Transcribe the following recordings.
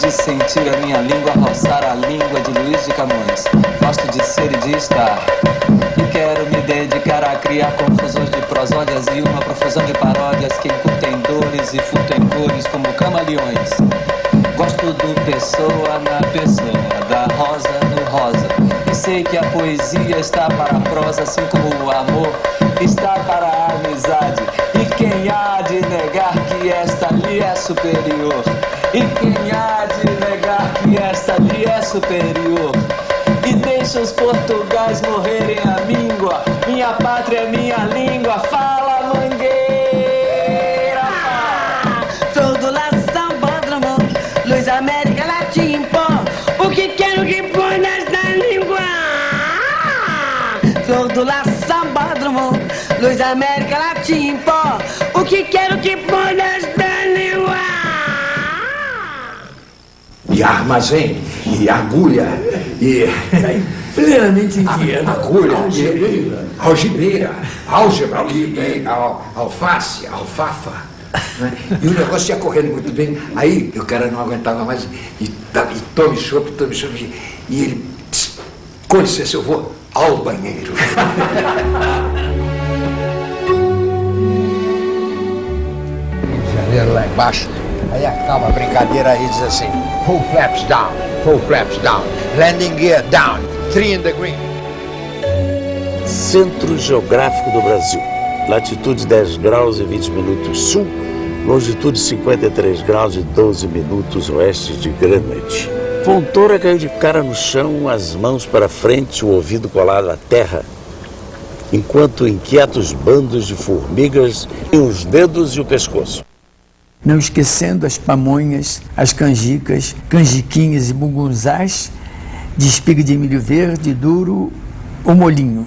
de sentir a minha língua roçar a língua de Luís de Camões. Gosto de ser e de estar. E quero me dedicar a criar confusões de prosódias e uma profusão de paródias que incutem dores e furtem cores como camaleões. Gosto do pessoa na pessoa, da rosa no rosa. E sei que a poesia está para a prosa, assim como o amor está para a amizade. E quem há de negar que esta lhe é superior? E quem há de negar que esta lhe é superior? E deixa os portugais morrerem a míngua. Minha pátria, minha língua. Fala, mangueira! Sou do La Samba Drummond, Luiz América Latim, pô. O que quero que põe nesta língua? Sou do La Samba Drummond, Luiz América Latim, pô. O que quero que põe nesta língua? E armazém, e agulha, e... Plenamente inquieto. Agulha, algibeira, álgebra, e alface, alfafa. Né? E o negócio ia correndo muito bem. Aí o cara não aguentava mais e tome chope, e ele, com licença, eu vou ao banheiro. Janeiro lá embaixo. Aí acaba a brincadeira aí, diz assim: full flaps down, landing gear down, 3 in the green. Centro Geográfico do Brasil, latitude 10 graus e 20 minutos sul, longitude 53 graus e 12 minutos oeste de Greenwich. Fontoura caiu de cara no chão, as mãos para frente, o ouvido colado à terra, enquanto inquietos bandos de formigas em os dedos e o pescoço. Não esquecendo as pamonhas, as canjicas, canjiquinhas e bugunzás, de espiga de milho verde, duro ou molinho.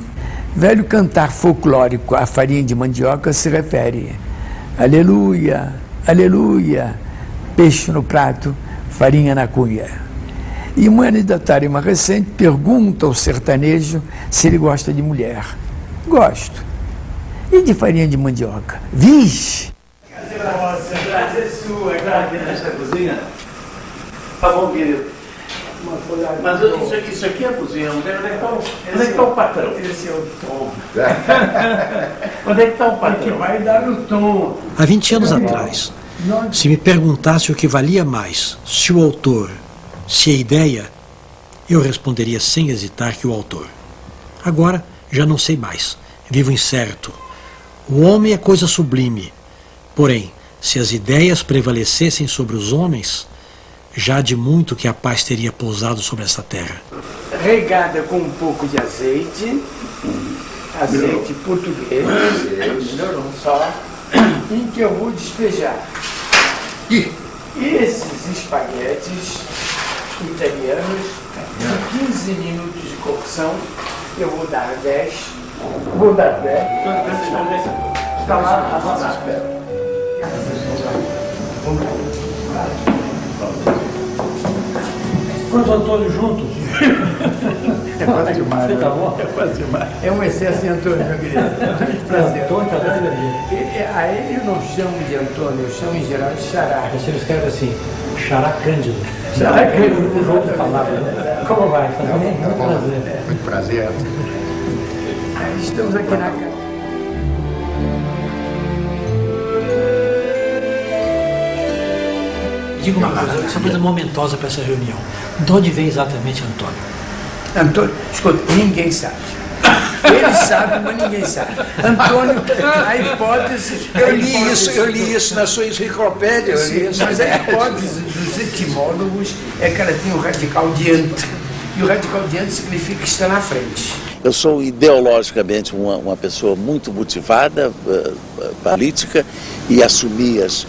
Velho cantar folclórico à farinha de mandioca se refere: aleluia, aleluia, peixe no prato, farinha na cuia. E uma anidatária recente pergunta ao sertanejo se ele gosta de mulher. Gosto. E de farinha de mandioca? Vixe! Nossa, prazer sua, aqui nesta cozinha. Tá bom, querido. Mas isso aqui é a cozinha. Onde é que está o patrão? Esse é o tom. Onde é que está o patrão? Que vai dar o tom. Há 20 anos atrás, se me perguntasse o que valia mais, se o autor, se a ideia, eu responderia sem hesitar que o autor. Agora, já não sei mais. Vivo incerto. O homem é coisa sublime. Porém, se as ideias prevalecessem sobre os homens, já de muito que a paz teria pousado sobre essa terra. Regada com um pouco de azeite português, só, em que eu vou despejar. E esses espaguetes italianos, de 15 minutos de cocção, eu vou dar 10. Vou dar 10. Está lá a nossa espera. Quanto Antônio juntos? É quase demais. Você tá bom? É quase demais. É um excesso em Antônio, meu querido. Muito prazer. Antônio tá dando ali. A ele eu não chamo de Antônio, eu chamo em geral de Xará. Você escreve assim, Xará Cândido. Xará Cândido. Um jogo de palavras, né? Como vai? Tá bem? Muito prazer. Muito prazer. Estamos aqui na casa. Diga uma coisa, essa coisa momentosa para essa reunião. De onde vem exatamente Antônio? Antônio, escuta, ninguém sabe. Ele sabe, mas ninguém sabe. Antônio, a hipótese... Eu li isso na sua enciclopédia. Mas a hipótese dos etimólogos é que ela tem o radical diante. E o radical diante significa que está na frente. Eu sou ideologicamente uma pessoa muito motivada, política, e assumi as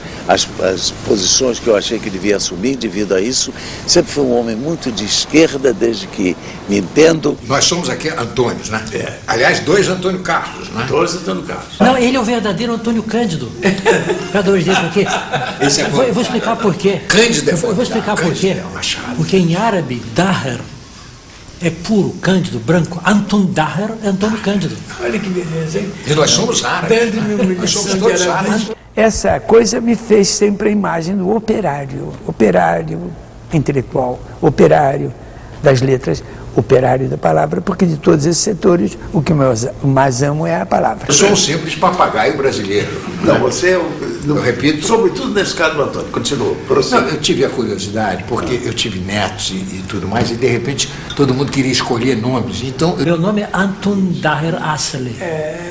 posições que eu achei que devia assumir devido a isso. Sempre fui um homem muito de esquerda, desde que me entendo. Nós somos aqui Antônios, né? Aliás, 2 Antônio Carlos, né? 2 Antônio Carlos. Não, ele é o verdadeiro Antônio Cândido. Cada dois deles, por quê? Esse é eu vou explicar por quê. Cândido eu vou explicar por quê. Porque em árabe, Daher é puro, cândido, branco. Anton Daher é Antônio Cândido. Olha que beleza, hein? E nós somos árabes. Nós somos todos árabes. Essa coisa me fez sempre a imagem do operário. Operário, intelectual, operário das letras, operário da palavra, porque de todos esses setores, o que eu mais amo é a palavra. Eu sou um simples papagaio brasileiro. Não, você é Eu repito. sobretudo nesse caso do Antônio. Continua. Não, eu tive a curiosidade, porque eu tive netos e tudo mais, e de repente todo mundo queria escolher nomes. Então, Meu nome é Anton Daher Asali,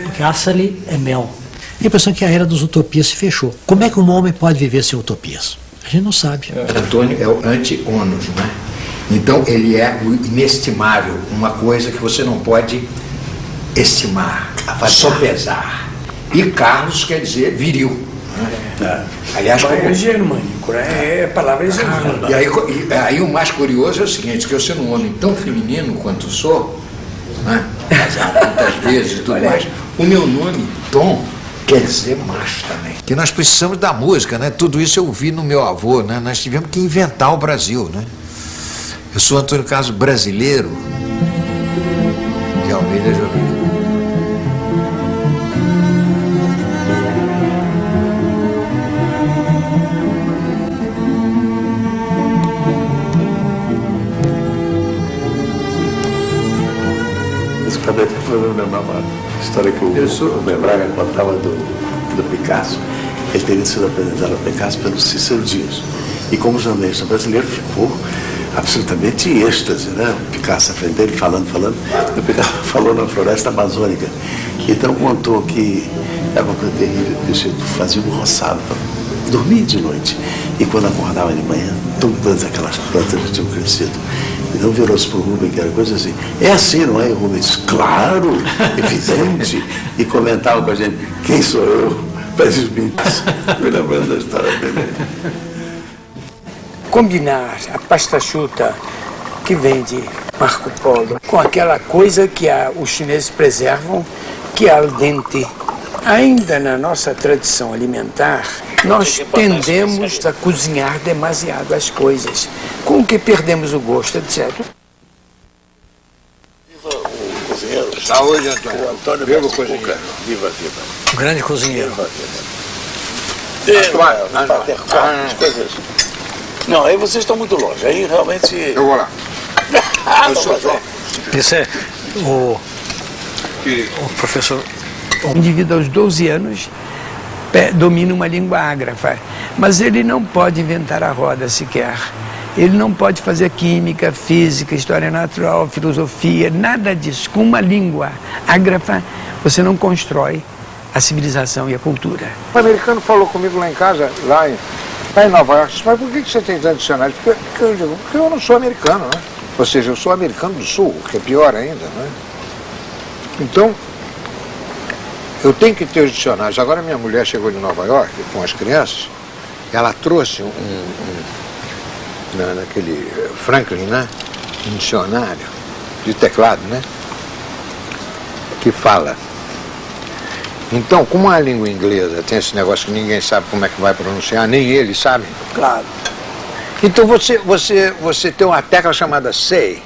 porque Asali é mel. A impressão é que a era das utopias se fechou. Como é que um homem pode viver sem utopias? A gente não sabe. Antônio é o anti-ônus, né? Então ele é o inestimável, uma coisa que você não pode estimar, sopesar. E Carlos quer dizer viril. Né? Aliás, É germânico, né? É palavra germânica. e aí o mais curioso é o seguinte, que eu sendo um homem tão feminino quanto sou, né? Casado muitas vezes e tudo mais, o meu nome, Tom, quer dizer macho também. Que nós precisamos da música, né? Tudo isso eu vi no meu avô, né? Nós tivemos que inventar o Brasil, né? Eu sou Antônio Carlos Brasileiro de Almeida Jovem. Isso acabei de fazer lembrar uma história que o Braga contava do Picasso. Ele teria sido apresentado ao Picasso pelo Cícero Dias. E como jornalista brasileiro ficou absolutamente em êxtase, né? O Picasso à frente dele, falando. O Picasso falou na floresta amazônica. Então contou que era uma coisa terrível, que o Chico fazia um roçado para dormir de noite. E quando acordava de manhã, todas aquelas plantas já tinham crescido. Então virou-se para o Rubens, que era coisa assim. É assim, não é? O Rubens, claro, evidente. E comentava com a gente, quem sou eu? Para esses bichos. Me lembrando da história dele. Combinar a pasta chuta que vem de Marco Polo com aquela coisa que os chineses preservam, que é al dente. Ainda na nossa tradição alimentar, nós tendemos a cozinhar demasiado as coisas, com o que perdemos o gosto, etc. Viva o cozinheiro. Saúde, Antônio. O Antônio Viva o Mestre cozinheiro. Cuca. Viva, viva. O grande cozinheiro. As coisas. Não, aí vocês estão muito longe. Aí realmente. Eu vou lá. Eu sou João. Esse é o professor. O indivíduo aos 12 anos domina uma língua ágrafa, mas ele não pode inventar a roda sequer. Ele não pode fazer química, física, história natural, filosofia, nada disso. Com uma língua ágrafa, você não constrói a civilização e a cultura. O americano falou comigo lá em casa, lá em Nova York, mas por que você tem tantos dicionários? Porque eu não sou americano, né? Ou seja, eu sou americano do Sul, que é pior ainda, né? Então, eu tenho que ter os dicionários. Agora minha mulher chegou de Nova York com as crianças, ela trouxe naquele Franklin, né? Um dicionário de teclado, né? Que fala. Então, como a língua inglesa tem esse negócio que ninguém sabe como é que vai pronunciar, nem eles sabem. Claro. Então você tem uma tecla chamada say.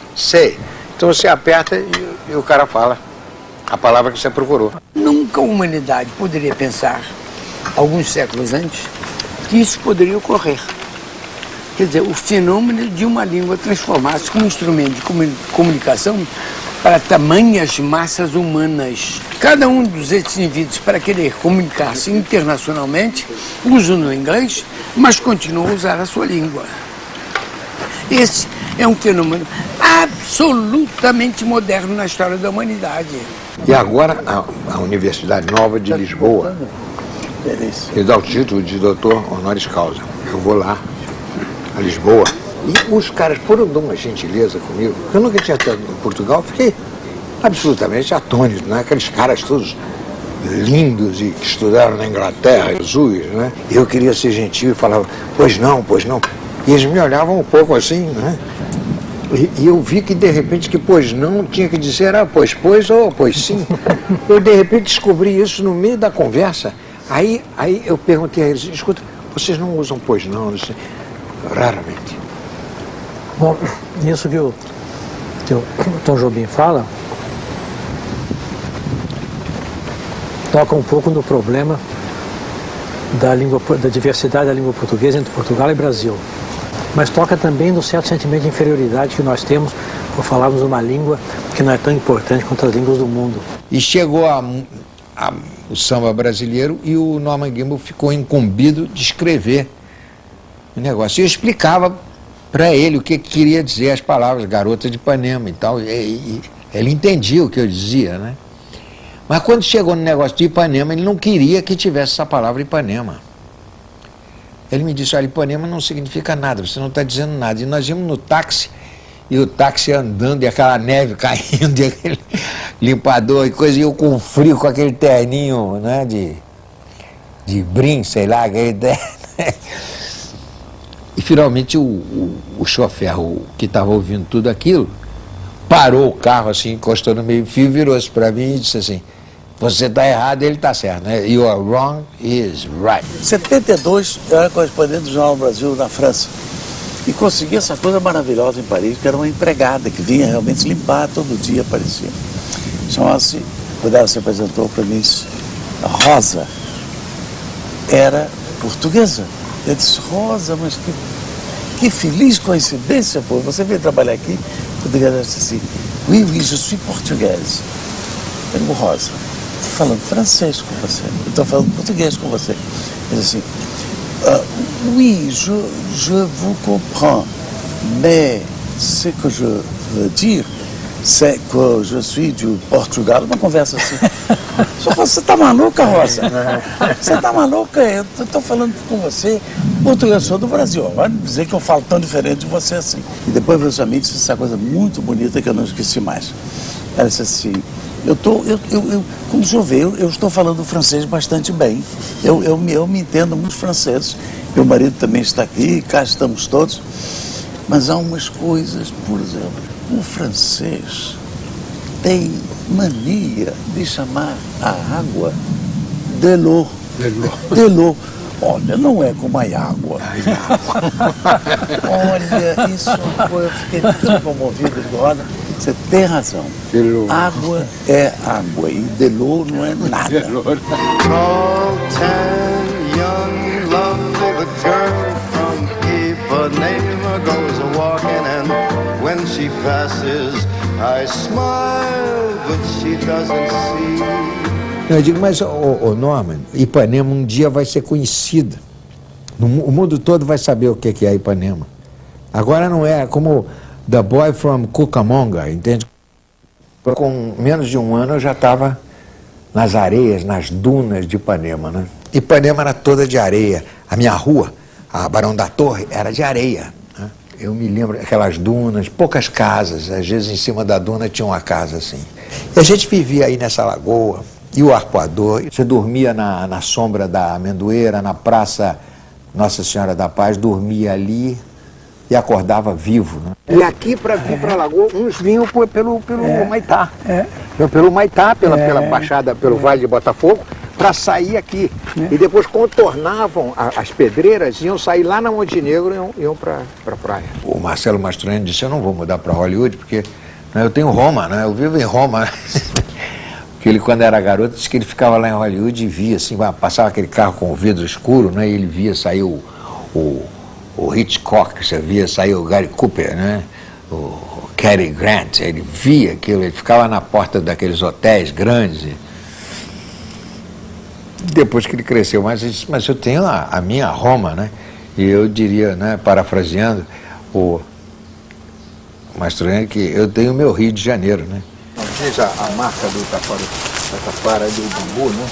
Então você aperta e o cara fala a palavra que você procurou. Nunca a humanidade poderia pensar, alguns séculos antes, que isso poderia ocorrer. Quer dizer, o fenômeno de uma língua transformar-se como instrumento de comunicação para tamanhas massas humanas. Cada um dos indivíduos, para querer comunicar-se internacionalmente, usa o inglês, mas continua a usar a sua língua. Esse é um fenômeno absolutamente moderno na história da humanidade. E agora a Universidade Nova de Lisboa me dá o título de doutor honoris causa. Eu vou lá, a Lisboa, e os caras foram de uma gentileza comigo. Eu nunca tinha estado em Portugal, fiquei absolutamente atônito, né? Aqueles caras todos lindos e que estudaram na Inglaterra, azuis, né? E eu queria ser gentil e falava, pois não. E eles me olhavam um pouco assim, né? E eu vi que de repente que pois não tinha que dizer pois ou pois sim. Eu de repente descobri isso no meio da conversa. Aí eu perguntei a eles, escuta, vocês não usam pois não? Disse, raramente. Bom, isso que o Tom Jobim fala toca um pouco no problema da diversidade da língua portuguesa entre Portugal e Brasil. mas toca também no certo sentimento de inferioridade que nós temos por falarmos uma língua que não é tão importante quanto as línguas do mundo. E chegou o samba brasileiro e o Norman Gimbel ficou incumbido de escrever o negócio. Eu explicava para ele o que queria dizer as palavras Garota de Ipanema e tal, e ele entendia o que eu dizia, né? Mas quando chegou no negócio de Ipanema, ele não queria que tivesse essa palavra Ipanema. Ele me disse, olha, Ipanema não significa nada, você não está dizendo nada. E nós íamos no táxi, e o táxi andando, e aquela neve caindo, e aquele limpador e coisa, e eu com frio, com aquele terninho, né, de brim, sei lá, aquele terno. E finalmente o chofer, que estava ouvindo tudo aquilo, parou o carro assim, encostou no meio-fio, virou-se para mim e disse assim, você está errado, ele está certo, né? You are wrong, he is right. Em 72, eu era correspondente do Jornal do Brasil na França. E consegui essa coisa maravilhosa em Paris, que era uma empregada que vinha realmente limpar, todo dia aparecia. Chamava-se, quando ela se apresentou para mim, Rosa. Era portuguesa. Eu disse, Rosa, mas que feliz coincidência, pô. Você veio trabalhar aqui? Portuguesa disse assim, oui, oui, je suis portuguesa. Eu digo, Rosa, estou falando francês com você, eu estou falando português com você. Ele disse assim, oui, je vous comprends, mais ce que je veux dire, c'est que je suis du Portugal. Uma conversa assim. Só você está maluca, Rosa? Você está maluca? Eu estou falando com você, português, sou do Brasil. Vai dizer que eu falo tão diferente de você assim. E depois meus amigos disse essa coisa muito bonita que eu não esqueci mais. Ela disse assim, como o senhor vê, eu estou falando francês bastante bem. Eu me entendo muito francês. Meu marido também está aqui, cá estamos todos. Mas há umas coisas, por exemplo, o francês tem mania de chamar a água de l'eau. De l'eau. Olha, não é como a água. Olha, isso eu fiquei muito comovido. Olha, você tem razão. Água é água e de l'eau não é nada. Tall, tan, young, lovely, the girl from Ipanema goes a-walking, and when she passes, I smile, but she doesn't see. Eu digo, mas, Norman, Ipanema um dia vai ser conhecida. O mundo todo vai saber o que é Ipanema. Agora não é como The Boy from Cucamonga, entende? Com menos de um ano eu já estava nas areias, nas dunas de Ipanema, né? Ipanema era toda de areia. A minha rua, a Barão da Torre, era de areia, né? Eu me lembro aquelas dunas, poucas casas, às vezes em cima da duna tinha uma casa assim. E a gente vivia aí nessa lagoa, e o arpoador, você dormia na sombra da amendoeira, na praça Nossa Senhora da Paz, dormia ali e acordava vivo, né? E aqui, para vir para a lagoa, uns vinham pelo Maitá. Pelo Maitá, pela Baixada, pelo Vale de Botafogo, para sair aqui. E depois contornavam as pedreiras, iam sair lá na Montenegro e iam para a praia. O Marcelo Mastroianni disse, eu não vou mudar para Hollywood, porque eu tenho Roma, né? Eu vivo em Roma. Porque ele, quando era garoto, disse que ele ficava lá em Hollywood e via, assim, passava aquele carro com o vidro escuro, né? E ele via sair o Hitchcock, você via sair o Gary Cooper, né? O Cary Grant, ele via aquilo, ele ficava na porta daqueles hotéis grandes. Depois que ele cresceu mais, ele disse, mas eu tenho a minha Roma, né? E eu diria, né, parafraseando o Mastroianni, que eu tenho o meu Rio de Janeiro, né? Veja a marca do taquara do bambu, né?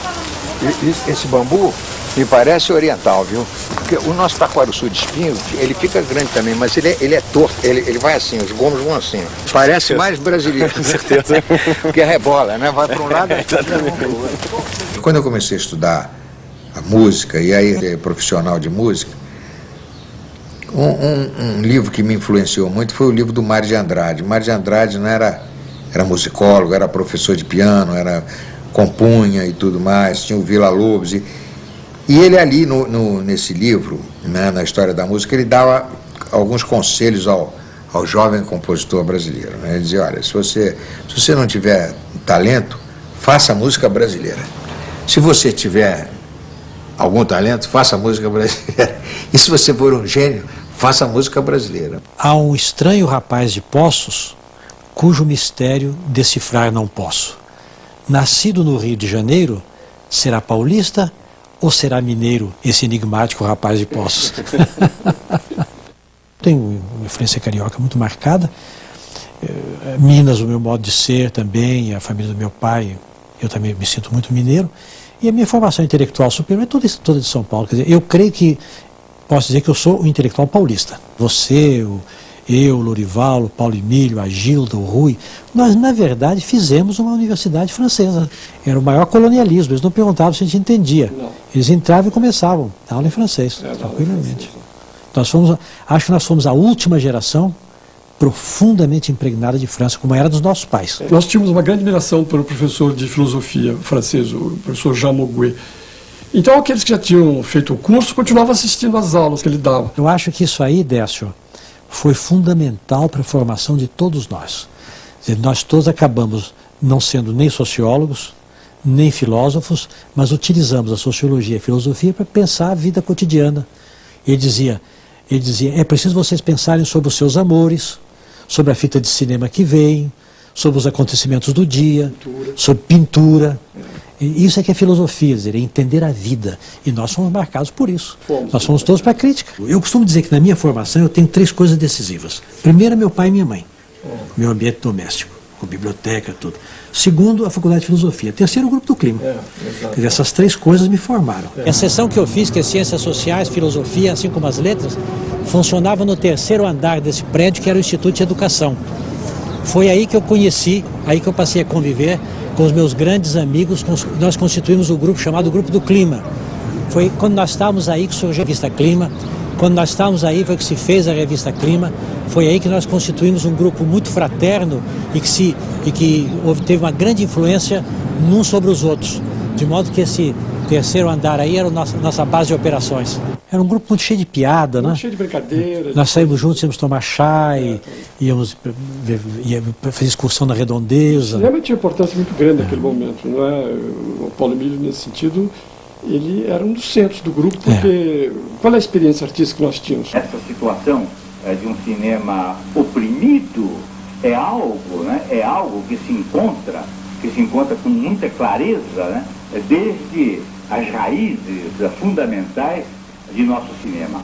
E esse bambu me parece oriental, viu? Porque o nosso taquaruçu de espinho, ele fica grande também, mas ele é torto, ele vai assim, os gomos vão assim. Parece mais brasileiro. Com certeza. Porque rebola, né? Vai para um lado e vai para o outro. Quando eu comecei a estudar a música, e aí profissional de música, um livro que me influenciou muito foi o livro do Mário de Andrade. Mário de Andrade não era musicólogo, era professor de piano, compunha e tudo mais, tinha o Vila Lobos. E ele ali, nesse livro, né, na história da música, ele dava alguns conselhos ao jovem compositor brasileiro, né? Ele dizia, olha, se você não tiver talento, faça música brasileira. Se você tiver algum talento, faça música brasileira. E se você for um gênio, faça música brasileira. Há um estranho rapaz de Poços, cujo mistério decifrar não posso. Nascido no Rio de Janeiro, será paulista ou será mineiro, esse enigmático rapaz de Poços? Tem uma influência carioca muito marcada. Minas, o meu modo de ser também, a família do meu pai, eu também me sinto muito mineiro. E a minha formação intelectual superior é toda de São Paulo. Quer dizer, eu creio que posso dizer que eu sou um intelectual paulista. Você, eu, Lorival, Paulo Emílio, Agildo, o Rui, nós, na verdade, fizemos uma universidade francesa. Era o maior colonialismo. Eles não perguntavam se a gente entendia. Não. Eles entravam e começavam a aula em francês, tranquilamente. Acho que nós fomos a última geração profundamente impregnada de França, como era dos nossos pais. Nós tínhamos uma grande admiração pelo professor de filosofia francês, o professor Jean Monnet. Então, aqueles que já tinham feito o curso continuavam assistindo às aulas que ele dava. Eu acho que isso aí, Décio, foi fundamental para a formação de todos nós. Quer dizer, nós todos acabamos não sendo nem sociólogos, nem filósofos, mas utilizamos a sociologia e a filosofia para pensar a vida cotidiana. Ele dizia, é preciso vocês pensarem sobre os seus amores, sobre a fita de cinema que vem, sobre os acontecimentos do dia, sobre pintura. Isso é que é filosofia, dizer, é entender a vida. E nós fomos marcados por isso. Nós fomos todos para a crítica. Eu costumo dizer que na minha formação eu tenho 3 coisas decisivas. Primeiro, meu pai e minha mãe. Meu ambiente doméstico, com biblioteca, tudo. Segundo, a Faculdade de Filosofia. Terceiro, o Grupo do Clima. Quer dizer, essas 3 coisas me formaram. A seção que eu fiz, que é Ciências Sociais, Filosofia, assim como as letras, funcionava no 3º andar desse prédio, que era o Instituto de Educação. Foi aí que eu conheci, aí que eu passei a conviver com os meus grandes amigos. Nós constituímos o grupo chamado Grupo do Clima. Foi quando nós estávamos aí que surgiu a revista Clima. Quando nós estávamos aí foi que se fez a revista Clima. Foi aí que nós constituímos um grupo muito fraterno e que teve uma grande influência uns sobre os outros. De modo que esse 3º andar aí era a nossa base de operações. Era um grupo muito cheio de piada, né? Cheio de brincadeira. Nós saímos juntos, íamos tomar chá, íamos fazer excursão na Redondeza. Realmente tinha importância muito grande naquele momento, não é? O Paulo Emílio, nesse sentido, ele era um dos centros do grupo, porque qual é a experiência artística que nós tínhamos? Essa situação de um cinema oprimido é algo, né? É algo que se encontra com muita clareza, né? Desde as raízes fundamentais de nosso cinema.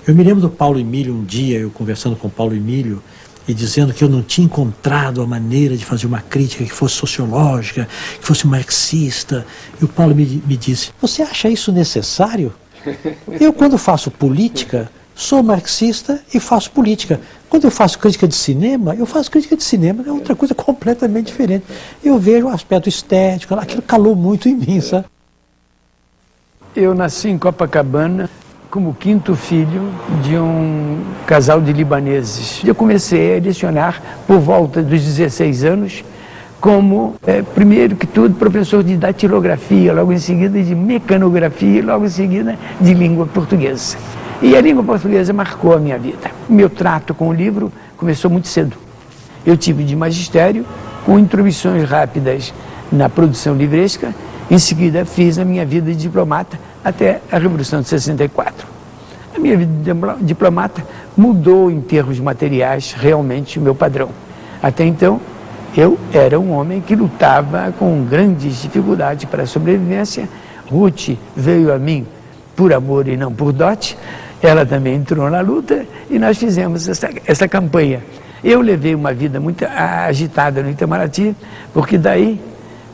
Eu me lembro do Paulo Emílio um dia, eu conversando com o Paulo Emílio e dizendo que eu não tinha encontrado a maneira de fazer uma crítica que fosse sociológica, que fosse marxista. E o Paulo me disse, você acha isso necessário? Eu, quando faço política, sou marxista e faço política. Quando eu faço crítica de cinema, eu faço crítica de cinema, é outra coisa completamente diferente. Eu vejo o aspecto estético, aquilo calou muito em mim, sabe? Eu nasci em Copacabana como 5º filho de um casal de libaneses. Eu comecei a lecionar por volta dos 16 anos como, primeiro que tudo, professor de datilografia, logo em seguida de mecanografia e logo em seguida de língua portuguesa. E a língua portuguesa marcou a minha vida. Meu trato com o livro começou muito cedo. Eu tive de magistério com introduções rápidas na produção livresca. Em seguida, fiz a minha vida de diplomata até a Revolução de 64. A minha vida de diplomata mudou em termos materiais realmente o meu padrão. Até então, eu era um homem que lutava com grandes dificuldades para a sobrevivência. Ruth veio a mim por amor e não por dote. Ela também entrou na luta e nós fizemos essa campanha. Eu levei uma vida muito agitada no Itamaraty, porque daí,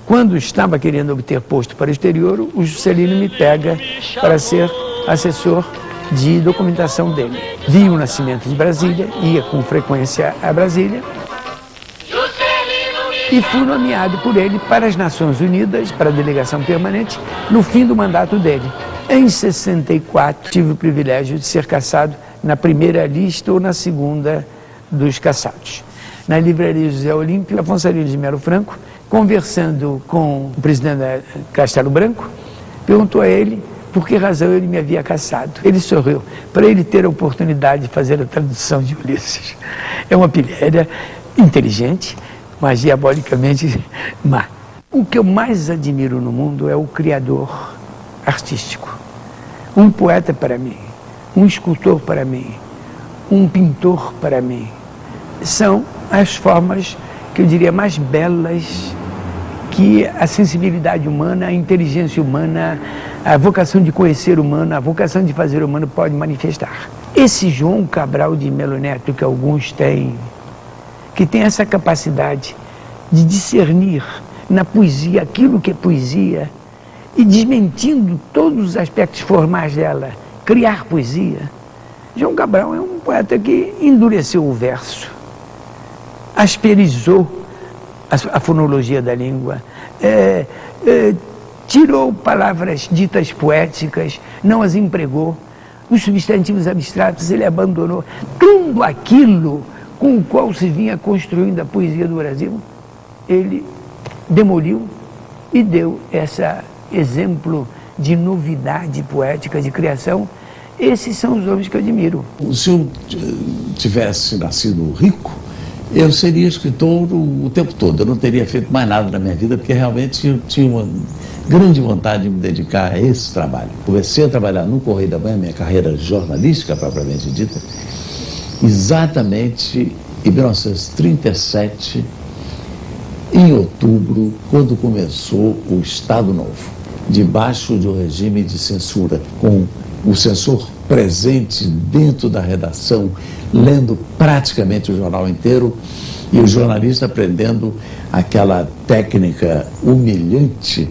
quando estava querendo obter posto para o exterior, o Juscelino me pega para ser assessor de documentação dele. Vi o nascimento de Brasília, ia com frequência a Brasília, e fui nomeado por ele para as Nações Unidas, para a delegação permanente, no fim do mandato dele. Em 64, tive o privilégio de ser cassado na primeira lista ou na segunda dos cassados. Na livraria José Olímpio, Afonso Arinos de Melo Franco, conversando com o presidente da Castelo Branco, perguntou a ele por que razão ele me havia cassado. Ele sorriu, para ele ter a oportunidade de fazer a tradução de Ulisses. É uma pilhéria inteligente, mas diabolicamente má. O que eu mais admiro no mundo é o criador artístico. Um poeta para mim, um escultor para mim, um pintor para mim. São as formas que eu diria mais belas que a sensibilidade humana, a inteligência humana, a vocação de conhecer humano, a vocação de fazer humano pode manifestar. Esse João Cabral de Melo Neto que alguns têm, que tem essa capacidade de discernir na poesia aquilo que é poesia e desmentindo todos os aspectos formais dela, criar poesia. João Cabral é um poeta que endureceu o verso, asperizou a fonologia da língua, tirou palavras ditas poéticas, não as empregou, os substantivos abstratos ele abandonou. Tudo aquilo com o qual se vinha construindo a poesia do Brasil, ele demoliu e deu esse exemplo de novidade poética, de criação. Esses são os homens que eu admiro. Se eu tivesse nascido rico, eu seria escritor o tempo todo. Eu não teria feito mais nada na minha vida, porque realmente eu tinha uma grande vontade de me dedicar a esse trabalho. Comecei a trabalhar no Correio da Manhã, minha carreira jornalística propriamente dita, exatamente em 1937, em outubro, quando começou o Estado Novo, debaixo de um regime de censura, com o censor presente dentro da redação, lendo praticamente o jornal inteiro, e o jornalista aprendendo aquela técnica humilhante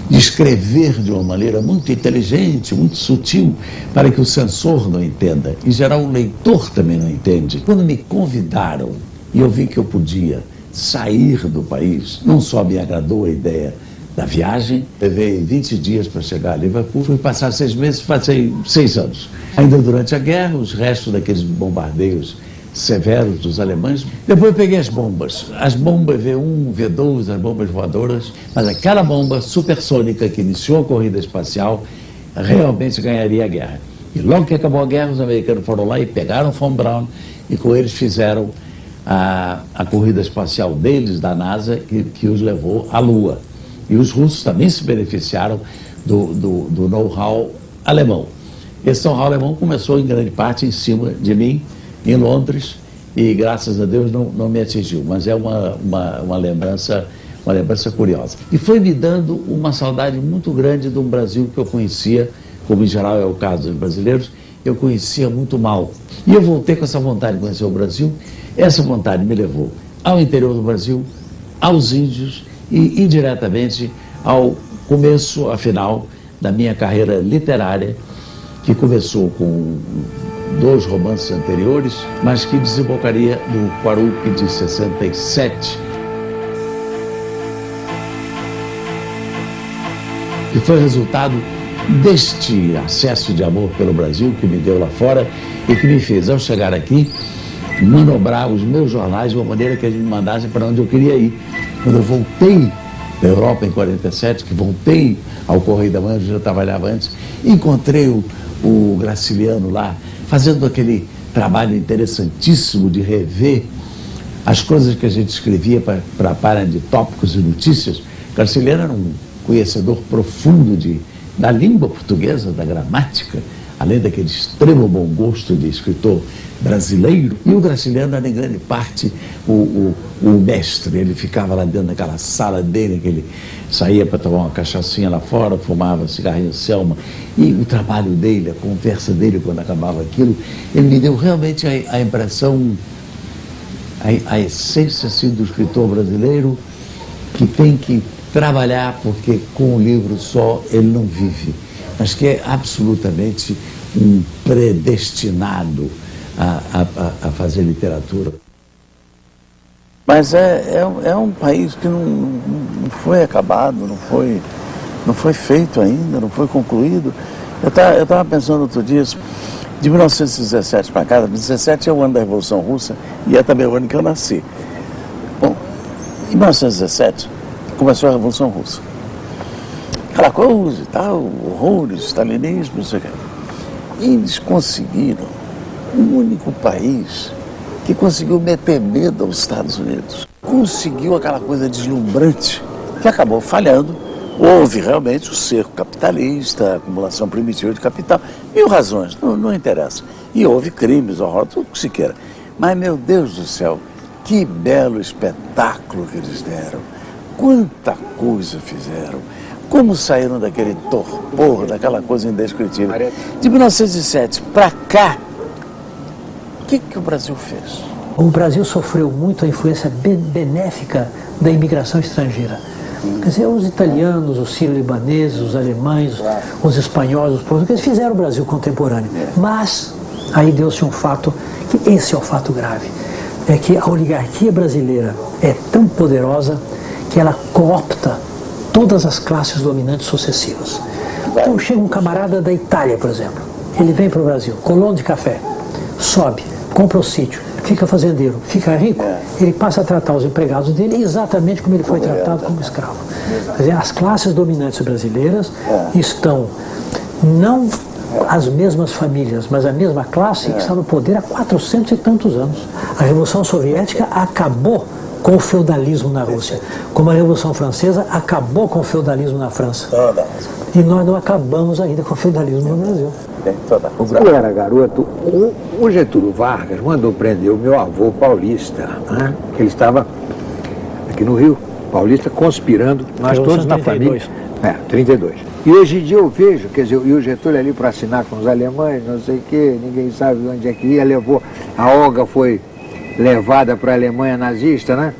de escrever de uma maneira muito inteligente, muito sutil, para que o censor não entenda. Em geral, o leitor também não entende. Quando me convidaram e eu vi que eu podia sair do país, não só me agradou a ideia da viagem, levei 20 dias para chegar a Liverpool, fui passar 6 meses, passei 6 anos. Ainda durante a guerra, os restos daqueles bombardeios severos dos alemães. Depois eu peguei as bombas V1, V2, as bombas voadoras, mas aquela bomba supersônica que iniciou a corrida espacial realmente ganharia a guerra. E logo que acabou a guerra, os americanos foram lá e pegaram Von Braun e com eles fizeram a corrida espacial deles, da NASA, que os levou à Lua. E os russos também se beneficiaram do know-how alemão. Esse know-how alemão começou em grande parte em cima de mim, em Londres, e graças a Deus não me atingiu, mas é uma lembrança curiosa. E foi me dando uma saudade muito grande de um Brasil que eu conhecia, como em geral é o caso dos brasileiros, eu conhecia muito mal. E eu voltei com essa vontade de conhecer o Brasil. Essa vontade me levou ao interior do Brasil, aos índios e indiretamente ao começo, afinal, da minha carreira literária, que começou com 2 romances anteriores, mas que desembocaria no Quarupi de 67, que foi resultado deste acesso de amor pelo Brasil que me deu lá fora e que me fez, ao chegar aqui, manobrar os meus jornais de uma maneira que eles me mandassem para onde eu queria ir. Quando eu voltei da Europa em 47, que voltei ao Correio da Manhã, onde eu já trabalhava antes, encontrei o Graciliano lá, fazendo aquele trabalho interessantíssimo de rever as coisas que a gente escrevia para a página de tópicos e notícias. Graciliano era um conhecedor profundo da língua portuguesa, da gramática, além daquele extremo bom gosto de escritor brasileiro. E o Graciliano era em grande parte o mestre. Ele ficava lá dentro daquela sala dele, que ele saía para tomar uma cachaçinha lá fora, fumava cigarrinho Selma, e o trabalho dele, a conversa dele quando acabava aquilo, ele me deu realmente a impressão, a essência assim, do escritor brasileiro, que tem que trabalhar, porque com um livro só ele não vive, mas que é absolutamente um predestinado a fazer literatura. Mas é um país que não foi acabado, não foi feito ainda, não foi concluído. Eu estava pensando outro dia, de 1917 para cá, 17 é o ano da Revolução Russa e é também o ano que eu nasci. Bom, em 1917 começou a Revolução Russa. Aquela coisa e tal, horrores, stalinismo, não sei o quê. Eles conseguiram o único país que conseguiu meter medo aos Estados Unidos. Conseguiu aquela coisa deslumbrante que acabou falhando Houve realmente o cerco capitalista, a acumulação primitiva de capital, mil razões, não interessa. E houve crimes, horror, tudo que se queira. Mas, meu Deus do céu, que belo espetáculo que eles deram. Quanta coisa fizeram. Como saíram daquele torpor, daquela coisa indescritível. De 1907 para cá, o que o Brasil fez? O Brasil sofreu muito a influência benéfica da imigração estrangeira. Quer dizer, os italianos, os sírio-libaneses, os alemães, os espanhóis, os portugueses fizeram o Brasil contemporâneo. Mas aí deu-se um fato, que esse é o fato grave, é que a oligarquia brasileira é tão poderosa que ela coopta todas as classes dominantes sucessivas. Então chega um camarada da Itália, por exemplo, ele vem para o Brasil, colono de café, sobe, compra o sítio, fica fazendeiro, fica rico, ele passa a tratar os empregados dele exatamente como ele foi tratado como escravo. Quer dizer, as classes dominantes brasileiras estão, não as mesmas famílias, mas a mesma classe que está no poder há 400 e tantos anos. A Revolução Soviética acabou com o feudalismo na Rússia, como a Revolução Francesa acabou com o feudalismo na França. E nós não acabamos ainda com o feudalismo no Brasil. Quando eu era garoto, o Getúlio Vargas mandou prender o meu avô paulista, né? Que ele estava aqui no Rio, paulista, conspirando, nós todos na família. 32. E hoje em dia eu vejo, quer dizer, e o Getúlio ali para assinar com os alemães, não sei o quê, ninguém sabe onde é que ia, levou, a Olga foi levada para a Alemanha nazista, né?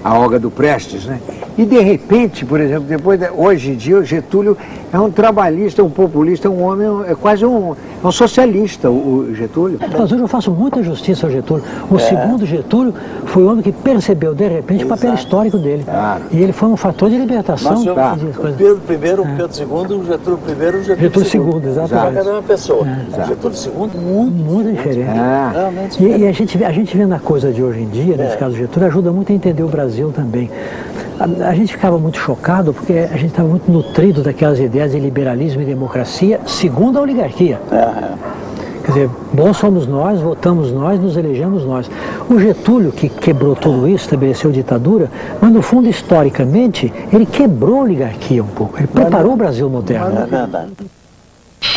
A Olga do Prestes, né? E de repente, por exemplo, hoje em dia o Getúlio é um trabalhista, um populista, um homem, é quase um socialista, o Getúlio. Mas hoje eu faço muita justiça ao Getúlio. O segundo Getúlio foi o homem que percebeu de repente o papel histórico dele. E ele foi um fator de libertação. O Pedro I, o Pedro II, o Getúlio I, o Getúlio II. Exatamente. Cada uma pessoa. O Getúlio II, muito diferente. E a gente vendo a coisa de hoje em dia, nesse caso do Getúlio, ajuda muito a entender o Brasil também. A gente ficava muito chocado porque a gente estava muito nutrido daquelas ideias de liberalismo e democracia segundo a oligarquia. Quer dizer, bons somos nós, votamos nós, nos elegemos nós. O Getúlio, que quebrou tudo isso, estabeleceu ditadura, mas no fundo, historicamente, ele quebrou a oligarquia um pouco. Ele preparou o Brasil moderno.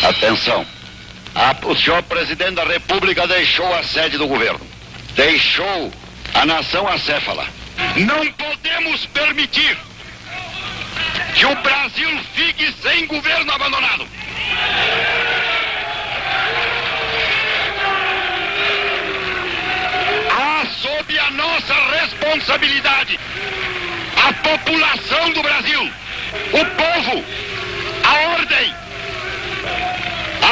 Atenção. O senhor presidente da República deixou a sede do governo. Deixou a nação acéfala. Não podemos permitir que o Brasil fique sem governo abandonado. Sob a nossa responsabilidade, a população do Brasil, o povo, a ordem.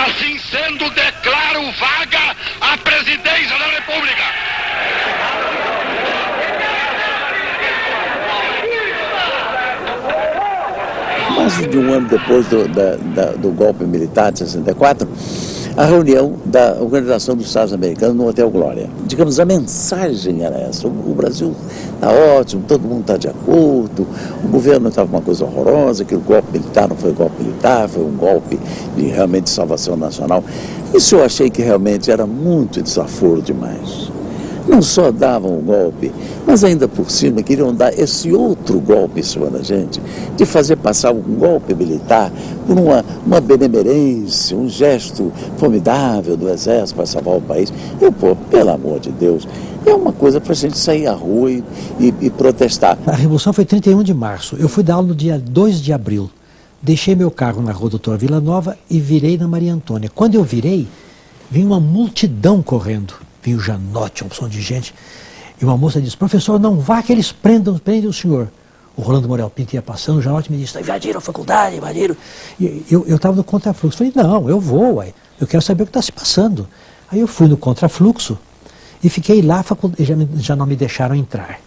Assim sendo, declaro vaga a presidência da República. Mais de um ano depois do golpe militar de 64, a reunião da Organização dos Estados Americanos no Hotel Glória. Digamos, a mensagem era essa: o Brasil está ótimo, todo mundo está de acordo, o governo estava uma coisa horrorosa, que o golpe militar não foi golpe militar, foi um golpe de realmente salvação nacional. Isso eu achei que realmente era muito desaforo demais. Não só davam o golpe, mas ainda por cima queriam dar esse outro golpe em cima da gente, de fazer passar um golpe militar por uma benemerência, um gesto formidável do Exército para salvar o país. Pelo amor de Deus, é uma coisa para a gente sair à rua e protestar. A Revolução foi 31 de março, eu fui dar aula no dia 2 de abril. Deixei meu carro na rua Doutor Vila Nova e virei na Maria Antônia. Quando eu virei, vinha uma multidão correndo. Vinha o Janote, uma opção de gente, e uma moça disse: professor, não vá que eles prendem o senhor. O Rolando Morel Pinto ia passando, o Janote me disse: invadiram a faculdade, invadiram. E eu estava no contrafluxo. Falei: não, eu vou, eu quero saber o que está se passando. Aí eu fui no contrafluxo e fiquei lá, já não me deixaram entrar.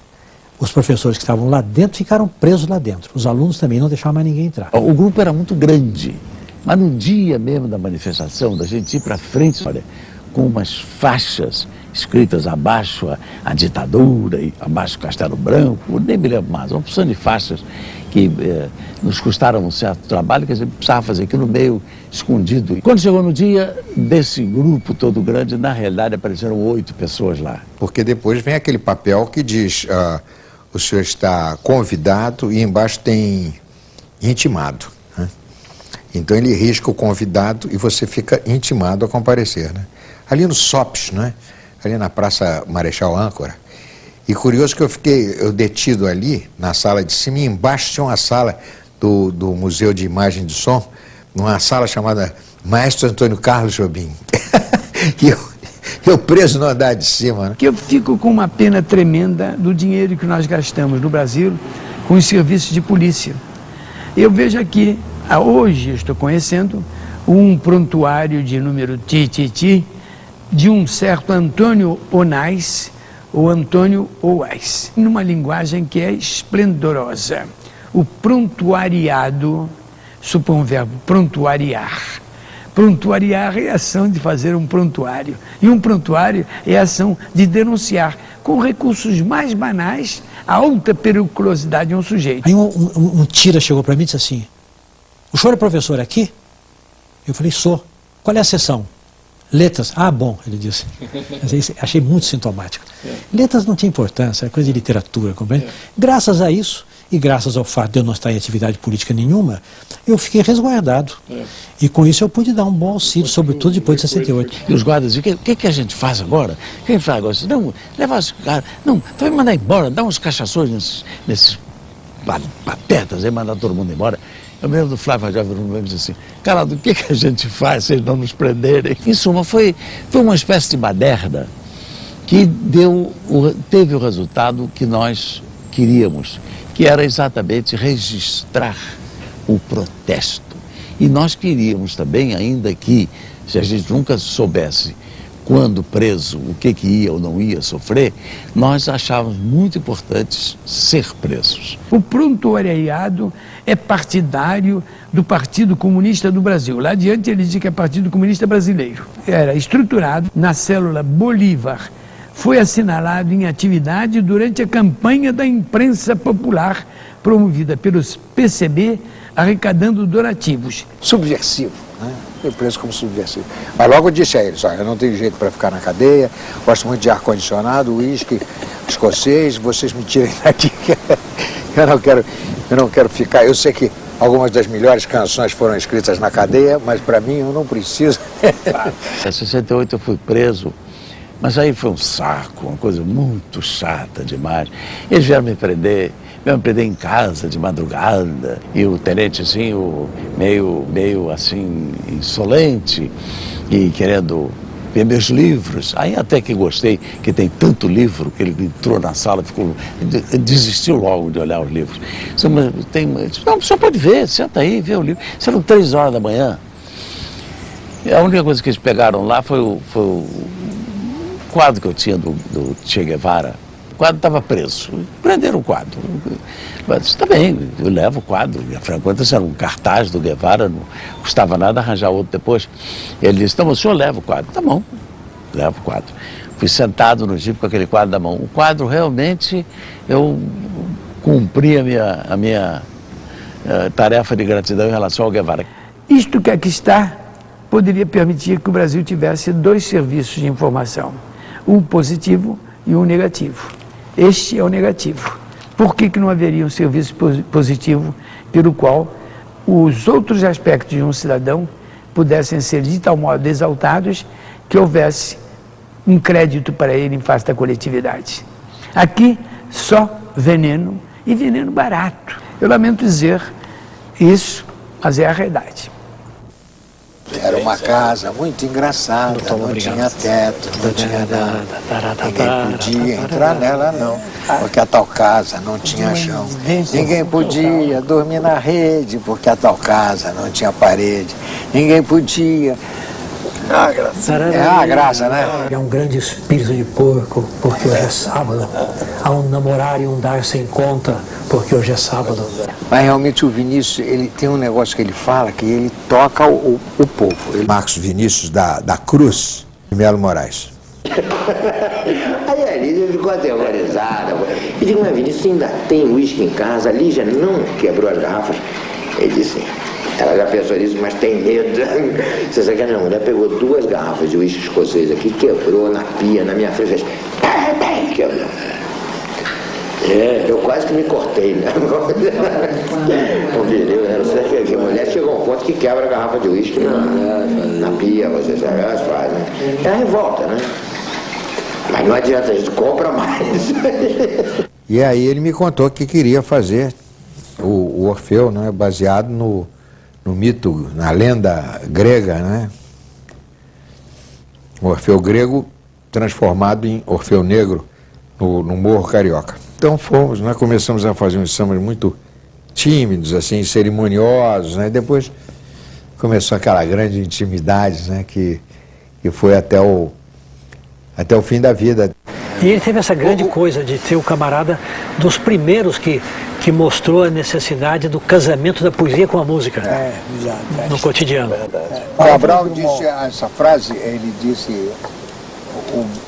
Os professores que estavam lá dentro ficaram presos lá dentro. Os alunos também não deixaram mais ninguém entrar. O grupo era muito grande, mas no dia mesmo da manifestação, da gente ir para frente, olha, com umas faixas escritas abaixo a ditadura e abaixo o Castelo Branco, nem me lembro mais, uma porção de faixas que nos custaram um certo trabalho, que a gente precisava fazer aqui no meio, escondido. E quando chegou no dia desse grupo todo grande, na realidade apareceram 8 pessoas lá. Porque depois vem aquele papel que diz, o senhor está convidado, e embaixo tem intimado, né? Então ele risca o convidado e você fica intimado a comparecer, né? Ali no SOPS, né? Ali na Praça Marechal Âncora. E curioso que eu detido ali, na sala de cima, e embaixo tinha uma sala do Museu de Imagem e de Som, numa sala chamada Maestro Antônio Carlos Jobim. E eu preso no andar de cima, né? Que eu fico com uma pena tremenda do dinheiro que nós gastamos no Brasil com os serviços de polícia. Eu vejo aqui, hoje eu estou conhecendo um prontuário de número TTT de um certo Antônio Onais, ou Antônio Oais, numa linguagem que é esplendorosa. O prontuariado supõe o verbo prontuariar. Prontuariar é a ação de fazer um prontuário. E um prontuário é a ação de denunciar, com recursos mais banais, a alta periculosidade de um sujeito. Aí um tira chegou para mim e disse assim: o senhor é professor aqui? Eu falei, sou. Qual é a sessão? Letras. Ah, bom, ele disse. Achei muito sintomático. Letras não tinha importância, era coisa de literatura, compreende? Graças a isso, e graças ao fato de eu não estar em atividade política nenhuma, eu fiquei resguardado. E com isso eu pude dar um bom auxílio, sobretudo depois de 68. E os guardas diziam, o que a gente faz agora? O que a gente faz agora? Não, levar os caras, não, vai mandar embora, dá uns cachações nesses patetas, aí mandar todo mundo embora. Eu me lembro do Flávio Radial me disse assim, cara, do que a gente faz se eles não nos prenderem? Em suma, foi uma espécie de baderna que teve o resultado que nós queríamos, que era exatamente registrar o protesto. E nós queríamos também, ainda que, se a gente nunca soubesse quando preso o que ia ou não ia sofrer, nós achávamos muito importante ser presos. O prontuariado é partidário do Partido Comunista do Brasil. Lá adiante ele diz que é Partido Comunista Brasileiro. Era estruturado na célula Bolívar. Foi assinalado em atividade durante a campanha da imprensa popular promovida pelos PCB, arrecadando donativos. Subversivo, né? Eu preso como subversivo. Mas logo eu disse a eles, olha, eu não tenho jeito para ficar na cadeia, gosto muito de ar-condicionado, uísque, escocês, vocês me tirem daqui, eu não quero ficar. Eu sei que algumas das melhores canções foram escritas na cadeia, mas para mim eu não preciso. Em 68 eu fui preso, mas aí foi um saco, uma coisa muito chata demais. Eles vieram me prender em casa de madrugada, e o tenente assim, meio assim, insolente, e querendo ver meus livros. Aí até que gostei, que tem tanto livro, que ele entrou na sala, desistiu logo de olhar os livros. Não, o senhor pode ver, senta aí, vê o livro. Isso eram 3 horas da manhã. A única coisa que eles pegaram lá foi o quadro que eu tinha do Che Guevara. O quadro estava preso. Prenderam o quadro. Mas está bem, eu levo o quadro. E afinal de contas era um cartaz do Guevara, não custava nada arranjar outro depois. Ele disse, não, o senhor leva o quadro. Tá bom, levo o quadro. Fui sentado no jipe com aquele quadro na mão. O quadro realmente, eu cumpri a minha tarefa de gratidão em relação ao Guevara. Isto que aqui está poderia permitir que o Brasil tivesse 2 serviços de informação. Um positivo e um negativo. Este é o negativo. Por que não haveria um serviço positivo pelo qual os outros aspectos de um cidadão pudessem ser de tal modo exaltados que houvesse um crédito para ele em face da coletividade? Aqui, só veneno, e veneno barato. Eu lamento dizer isso, mas é a realidade. Era uma casa muito engraçada, não tinha teto, não tinha nada. Ninguém podia entrar nela, não, porque a tal casa não tinha chão. Ninguém podia dormir na rede, porque a tal casa não tinha parede. Ninguém podia. É a graça, né? É um grande espírito de porco, porque hoje é sábado. Há um namorar e um dar sem conta, porque hoje é sábado. Mas realmente o Vinícius, ele tem um negócio que ele fala, que ele toca o povo. Marcos Vinícius da Cruz de Melo Moraes. Aí a Lígia ficou aterrorizada. E digo, mas Vinícius, você ainda tem uísque em casa? A Lígia não quebrou as garrafas? Ele disse, ela já pensou nisso, mas tem medo. Você sabe que a mulher pegou 2 garrafas de uísque escocês aqui, quebrou na pia, na minha frente, fez... Quebrou. Eu quase que me cortei, né? O viril, né? Você que a mulher chegou a um ponto que quebra a garrafa de uísque na pia, você sabe, elas fazem, né? É a revolta, né? Mas não adianta, a gente compra mais. E aí ele me contou que queria fazer o Orfeu, né, baseado no mito, na lenda grega, né? O Orfeu grego transformado em Orfeu negro no Morro Carioca. Então fomos, nós começamos a fazer uns sambas muito tímidos, assim, cerimoniosos, né? Depois começou aquela grande intimidade, né, que foi até o fim da vida. E ele teve essa grande coisa de ser o camarada dos primeiros que mostrou a necessidade do casamento da poesia com a música no cotidiano. Cabral disse essa frase, ele disse: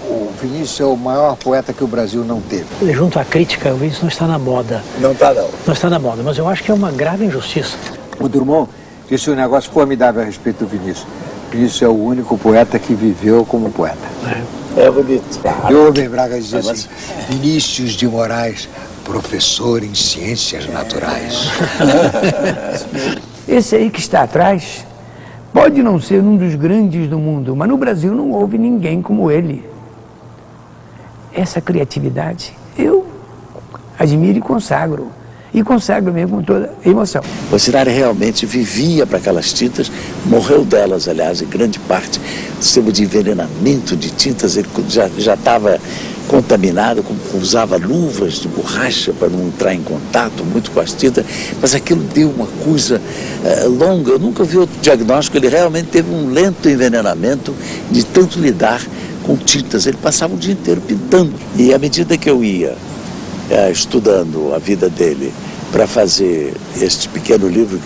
o Vinícius é o maior poeta que o Brasil não teve. Junto à crítica, o Vinícius não está na moda. Não está, não. Não está na moda, mas eu acho que é uma grave injustiça. O Drummond disse um negócio formidável a respeito do Vinícius. O Vinícius é o único poeta que viveu como poeta. É bonito. E o Rubem Braga dizia assim: Vinícius de Moraes, professor em ciências naturais. Esse aí que está atrás pode não ser um dos grandes do mundo, mas no Brasil não houve ninguém como ele. Essa criatividade eu admiro e consagro. E consagro mesmo com toda emoção. O Cirari realmente vivia para aquelas tintas, morreu delas, aliás, em grande parte. O sistema de envenenamento de tintas, ele já estava contaminado, usava luvas de borracha para não entrar em contato muito com as tintas, mas aquilo deu uma coisa longa. Eu nunca vi outro diagnóstico, ele realmente teve um lento envenenamento de tanto lidar com tintas. Ele passava o dia inteiro pintando. E à medida que eu ia estudando a vida dele para fazer este pequeno livro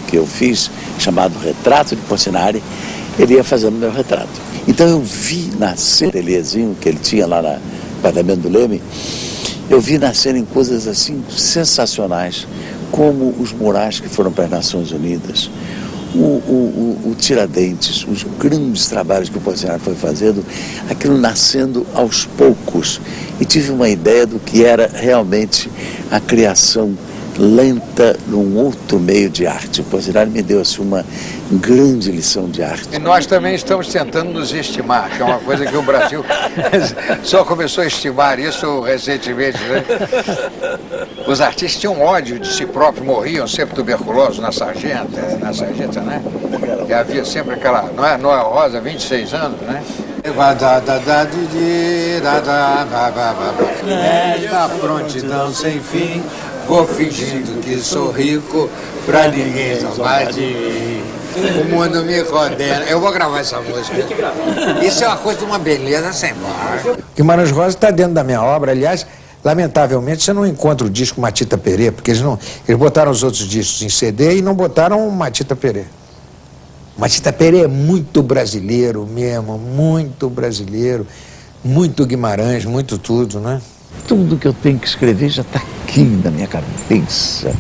que eu fiz, chamado Retrato de Portinari, ele ia fazendo meu retrato. Então eu vi nascer o ateliezinho que ele tinha lá no apartamento do Leme, eu vi nascer em coisas assim sensacionais, como os murais que foram para as Nações Unidas, o Tiradentes, os grandes trabalhos que o Portinari foi fazendo, aquilo nascendo aos poucos. E tive uma ideia do que era realmente a criação lenta num outro meio de arte. O Portinari me deu assim, uma grande lição de arte. E nós também estamos tentando nos estimar, que é uma coisa que o Brasil só começou a estimar isso recentemente, né? Os artistas tinham ódio de si próprios, morriam sempre tuberculosos na sargenta, né? E havia sempre aquela, não é? Noel Rosa, 26 anos, né? Da prontidão sem fim, vou fingindo que sou rico, pra ninguém zombar de mim. O mundo me condena. Eu vou gravar essa música. Isso é uma coisa de uma beleza sem par. Guimarães Rosa está dentro da minha obra. Aliás, lamentavelmente, você não encontra o disco Matita Perê, porque eles botaram os outros discos em CD e não botaram Matita Perê. Matita Perê é muito brasileiro mesmo, muito brasileiro, muito Guimarães, muito tudo, né? Tudo que eu tenho que escrever já está aqui na minha cabeça.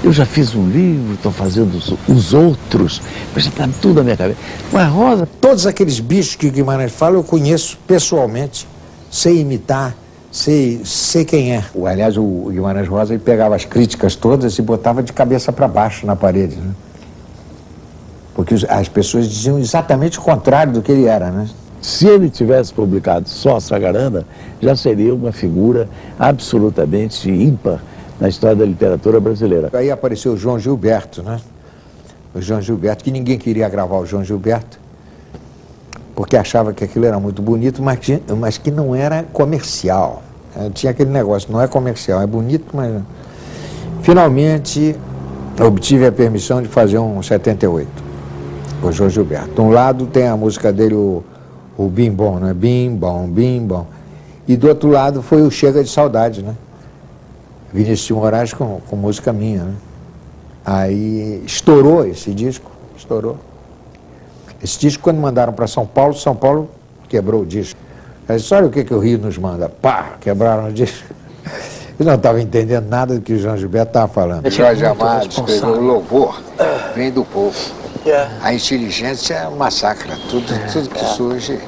Eu já fiz um livro, estou fazendo os outros, mas já está tudo na minha cabeça. Mas Rosa... Todos aqueles bichos que o Guimarães fala, eu conheço pessoalmente, sei imitar, sei quem é. Aliás, o Guimarães Rosa, ele pegava as críticas todas e botava de cabeça para baixo na parede, né? Porque as pessoas diziam exatamente o contrário do que ele era, né? Se ele tivesse publicado só a Sagarana, já seria uma figura absolutamente ímpar na história da literatura brasileira. Aí apareceu o João Gilberto, né? O João Gilberto, que ninguém queria gravar o João Gilberto, porque achava que aquilo era muito bonito, mas que não era comercial. Tinha aquele negócio, não é comercial, é bonito, mas... Finalmente, obtive a permissão de fazer um 78, com o João Gilberto. De um lado tem a música dele, o Bim Bom, né? Bim Bom, Bim Bom. E do outro lado foi o Chega de Saudade, né? Vinícius de Moraes com música minha, né? Aí estourou esse disco, estourou. Esse disco, quando mandaram para São Paulo quebrou o disco. Eu disse, olha o que o Rio nos manda. Pá, quebraram o disco. Eu não estava entendendo nada do que o João Gilberto estava falando. Jorge Amado escreveu: o louvor vem do povo. A inteligência massacra tudo que surge.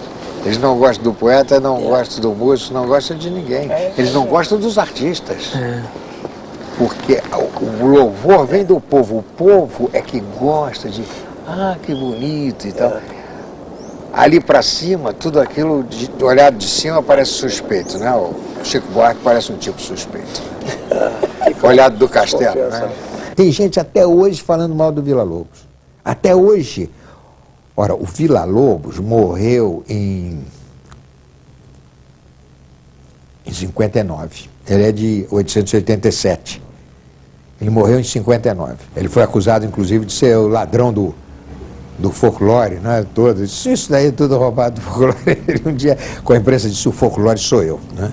Eles não gostam do poeta, não gostam do músico, não gostam de ninguém. Eles não gostam dos artistas. Porque o louvor vem do povo. O povo é que gosta de... Ah, que bonito e tal. Ali para cima, tudo aquilo, olhado de cima, parece suspeito, né? O Chico Buarque parece um tipo suspeito. Olhado do castelo, né? Tem gente até hoje falando mal do Villa-Lobos. Até hoje. Ora, o Villa-Lobos morreu em 59. Ele é de 1887. Ele morreu em 59. Ele foi acusado, inclusive, de ser o ladrão do folclore, né? Todo. Isso daí é tudo roubado do folclore. Ele um dia, com a imprensa, disse: o folclore sou eu, né?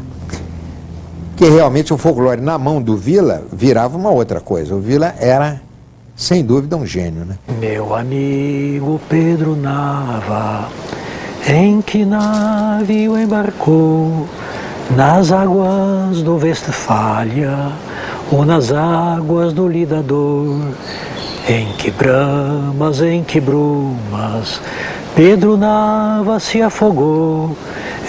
Que realmente o folclore, na mão do Villa, virava uma outra coisa. O Villa era, sem dúvida, um gênio, né? Meu amigo Pedro Nava, em que navio embarcou? Nas águas do Westfália ou nas águas do Lidador? Em que bramas, em que brumas, Pedro Nava se afogou.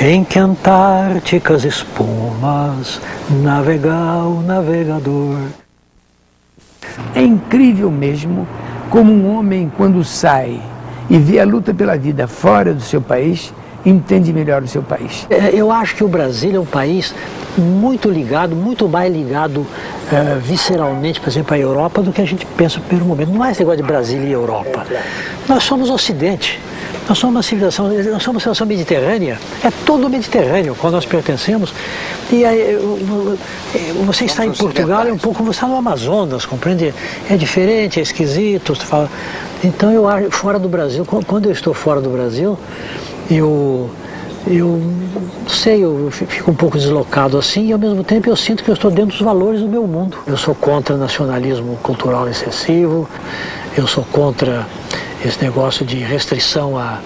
Em que antárticas espumas, navegar o navegador. É incrível mesmo como um homem, quando sai e vê a luta pela vida fora do seu país, entende melhor o seu país. Eu acho que o Brasil é um país muito ligado, muito mais ligado visceralmente, por exemplo, à Europa, do que a gente pensa no primeiro momento. Não é esse negócio de Brasil e Europa. Nós somos Ocidente. Nós somos uma civilização, nós somos uma civilização mediterrânea, é todo o Mediterrâneo, qual nós pertencemos. E aí, você está em Portugal, é um pouco, você está no Amazonas, compreende? É diferente, é esquisito. Você fala. Então, eu acho, fora do Brasil, quando eu estou fora do Brasil, eu não sei, eu fico um pouco deslocado assim, e ao mesmo tempo eu sinto que eu estou dentro dos valores do meu mundo. Eu sou contra o nacionalismo cultural excessivo, eu sou contra esse negócio de restrição a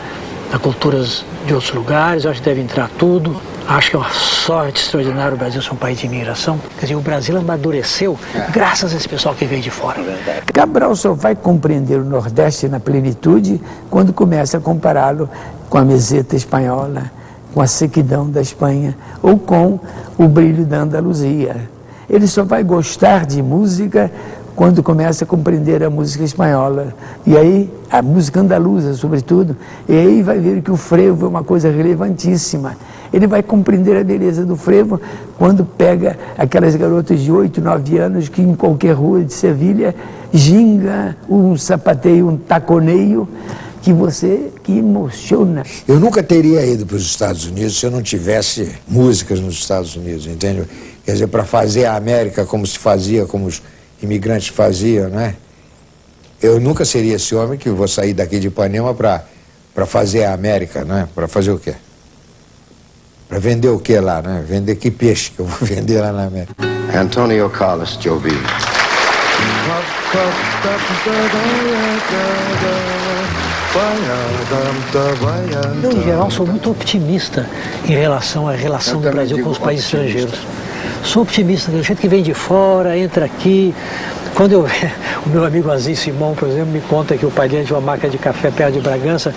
culturas de outros lugares. Eu acho que deve entrar tudo. Acho que é uma sorte extraordinária o Brasil ser um país de imigração. Quer dizer, o Brasil amadureceu graças a esse pessoal que veio de fora. Cabral só vai compreender o Nordeste na plenitude quando começa a compará-lo com a meseta espanhola, com a sequidão da Espanha ou com o brilho da Andaluzia. Ele só vai gostar de música quando começa a compreender a música espanhola, e aí a música andaluza, sobretudo, e aí vai ver que o frevo é uma coisa relevantíssima. Ele vai compreender a beleza do frevo quando pega aquelas garotas de 8, 9 anos que em qualquer rua de Sevilha ginga um sapateio, um taconeio, que emociona. Eu nunca teria ido para os Estados Unidos se eu não tivesse músicas nos Estados Unidos, entende? Quer dizer, para fazer a América como se fazia, como os imigrantes faziam, né? Eu nunca seria esse homem que vou sair daqui de Ipanema para fazer a América, né? Para fazer o quê? Para vender o quê lá, né? Vender que peixe que eu vou vender lá na América. Antonio Carlos Jobim. Eu, em geral, sou muito optimista em relação à relação do Brasil com os países estrangeiros. Sou optimista, do jeito que vem de fora, entra aqui. Quando o meu amigo Aziz Simão, por exemplo, me conta que o pai dele tinha uma máquina de café perto de Bragança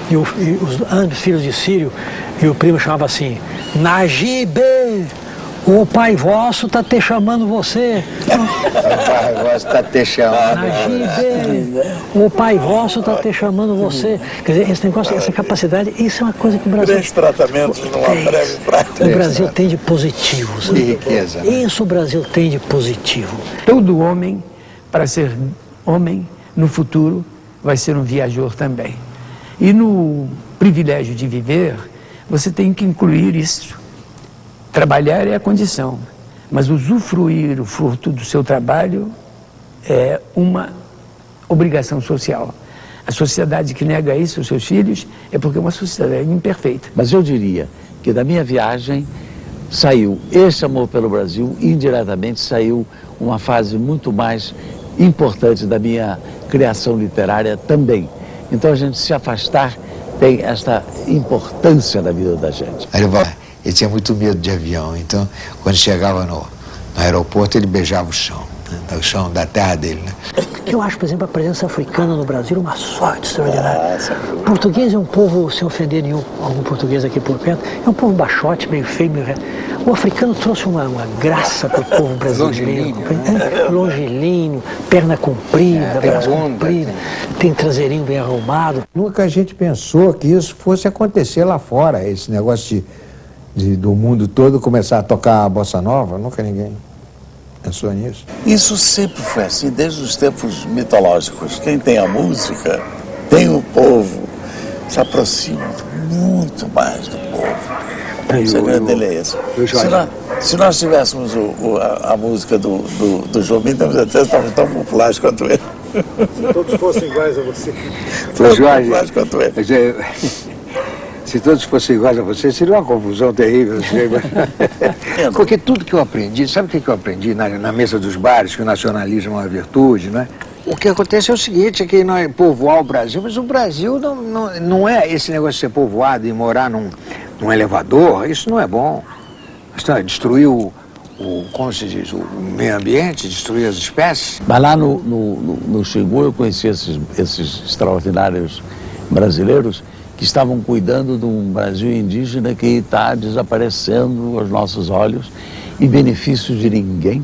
e os filhos de Sírio, e o primo chamava assim: Najib, o pai vosso está te chamando você. O pai vosso está te chamando. Najib, o pai vosso está te chamando você. Quer dizer, esse negócio, essa capacidade, isso é uma coisa que o Brasil... 3 tratamentos numa breve prática. O Brasil tem de positivo. Que riqueza. Isso o Brasil tem de positivo. Todo homem, para ser homem, no futuro, vai ser um viajor também. E no privilégio de viver, você tem que incluir isso. Trabalhar é a condição, mas usufruir o fruto do seu trabalho é uma obrigação social. A sociedade que nega isso aos seus filhos é porque é uma sociedade imperfeita. Mas eu diria que da minha viagem saiu esse amor pelo Brasil, indiretamente saiu uma fase muito mais importante da minha criação literária também. Então a gente se afastar tem esta importância na vida da gente. Ele tinha muito medo de avião, então quando chegava no aeroporto ele beijava o chão. no chão da terra dele, né? Eu acho, por exemplo, a presença africana no Brasil uma sorte extraordinária. Português é um povo, sem ofender algum português aqui por perto, é um povo baixote, meio feio, meio reto. O africano trouxe uma graça para o povo brasileiro. Longilíneo, perna comprida, braço comprido, tem traseirinho bem arrumado. Nunca a gente pensou que isso fosse acontecer lá fora, esse negócio do mundo todo começar a tocar a bossa nova, nunca ninguém pensou nisso. Isso sempre foi assim, desde os tempos mitológicos. Quem tem a música, tem o povo, se aproxima muito mais do povo. O segredo dele é esse. Se nós tivéssemos a música do Jobim, temos certeza que estávamos tão populares quanto ele. Se todos fossem iguais a você. Tão populares quanto ele. Se todos fossem iguais a você, seria uma confusão terrível. Porque tudo que eu aprendi, sabe o que eu aprendi na mesa dos bares, que o nacionalismo é uma virtude, não é? O que acontece é o seguinte, é que nós povoar o Brasil, mas o Brasil não é esse negócio de ser povoado e morar num elevador, isso não é bom. Destruir como se diz, o meio ambiente, destruir as espécies. Mas lá no Xingu eu conheci esses extraordinários brasileiros que estavam cuidando de um Brasil indígena que está desaparecendo aos nossos olhos, em benefício de ninguém.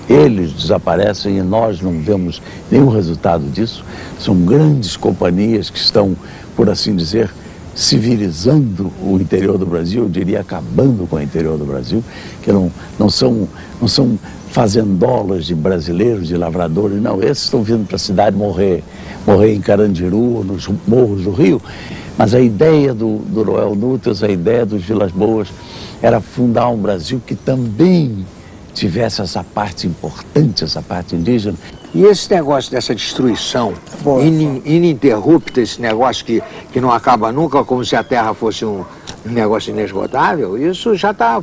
Eles desaparecem e nós não vemos nenhum resultado disso. São grandes companhias que estão, por assim dizer, civilizando o interior do Brasil, eu diria acabando com o interior do Brasil, que não são fazendolas de brasileiros, de lavradores, não. Esses estão vindo para a cidade morrer em Carandiru, nos morros do Rio. Mas a ideia do Noel Nuttels, a ideia dos Vilas Boas, era fundar um Brasil que também tivesse essa parte importante, essa parte indígena. E esse negócio dessa destruição ininterrupta, esse negócio que não acaba nunca, como se a Terra fosse um negócio inesgotável, isso já está...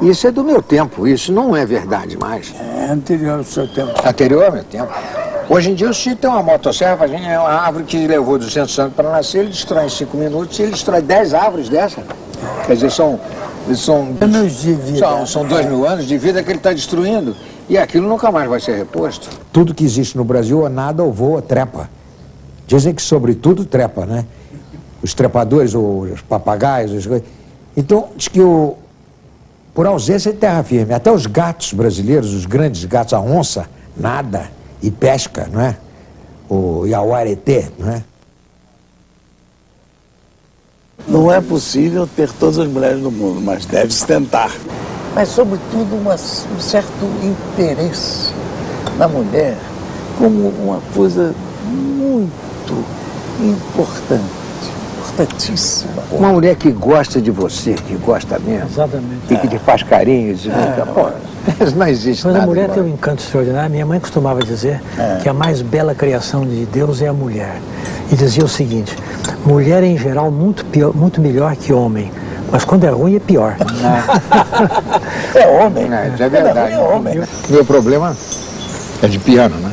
Isso é do meu tempo, isso não é verdade mais. É anterior ao seu tempo. Anterior ao meu tempo. Hoje em dia o Chico tem uma motosserra, é uma árvore que levou 200 anos para nascer, ele destrói em 5 minutos e ele destrói 10 árvores dessa. Quer dizer, são anos de vida. São 2.000 anos de vida que ele está destruindo. E aquilo nunca mais vai ser reposto. Tudo que existe no Brasil ou nada ou voa, trepa. Dizem que sobretudo trepa, né? Os trepadores, os papagaios, as coisas. Então, diz que por ausência de terra firme, até os gatos brasileiros, os grandes gatos, a onça, nada. E pesca, não é? O Iauaretê, não é? Não é possível ter todas as mulheres do mundo, mas deve-se tentar. Mas, sobretudo, um certo interesse na mulher como uma coisa muito importantíssima. Uma mulher que gosta de você, que gosta mesmo. Exatamente. E que te faz carinhos. Não existe nada. Mas a mulher igual. tem um encanto extraordinário. Minha mãe costumava dizer que a mais bela criação de Deus é a mulher. E dizia o seguinte: mulher em geral muito melhor que homem, mas quando é ruim é pior. É homem. Isso é verdade. É homem. Meu problema é de piano, né?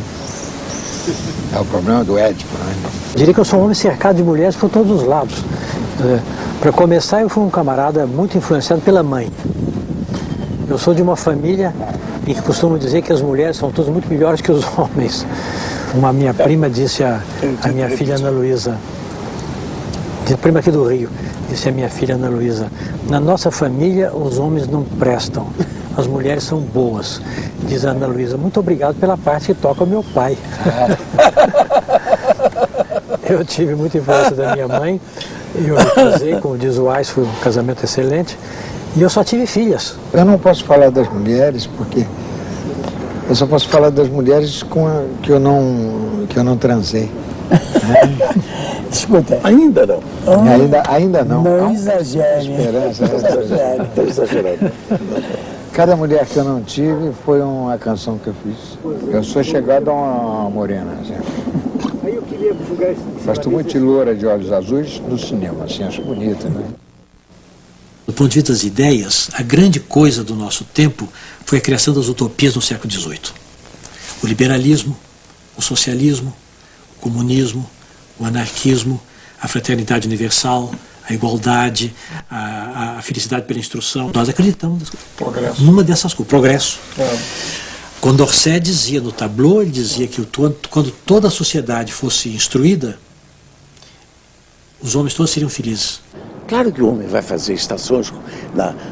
É o problema do Édipo, né? Diria que eu sou um homem cercado de mulheres por todos os lados. Para começar, eu fui um camarada muito influenciado pela mãe. Eu sou de uma família em que costumo dizer que as mulheres são todas muito melhores que os homens. Uma minha prima disse a minha filha Ana Luísa, prima aqui do Rio, disse a minha filha Ana Luísa: na nossa família os homens não prestam, as mulheres são boas. Diz a Ana Luísa: muito obrigado pela parte que toca o meu pai. Eu tive muita influência da minha mãe, eu me casei, como diz o Ais, foi um casamento excelente, e eu só tive filhas. Eu não posso falar das mulheres, porque eu só posso falar das mulheres que eu não transei. Escuta. Ainda não. Ainda não. Não exagere. Esperança. Estou exagerando. Cada mulher que eu não tive foi uma canção que eu fiz. Eu sou chegado a uma morena, assim. Aí eu queria julgar esse... Gosto muito de loura de olhos azuis no cinema, assim, acho bonita, né? Do ponto de vista das ideias, a grande coisa do nosso tempo foi a criação das utopias no século XVIII. O liberalismo, o socialismo, o comunismo, o anarquismo, a fraternidade universal, a igualdade, a felicidade pela instrução. Nós acreditamos Progresso. numa dessas coisas. Progresso. Condorcet dizia no Tableau, ele dizia que quando toda a sociedade fosse instruída, os homens todos seriam felizes. Claro que o homem vai fazer estações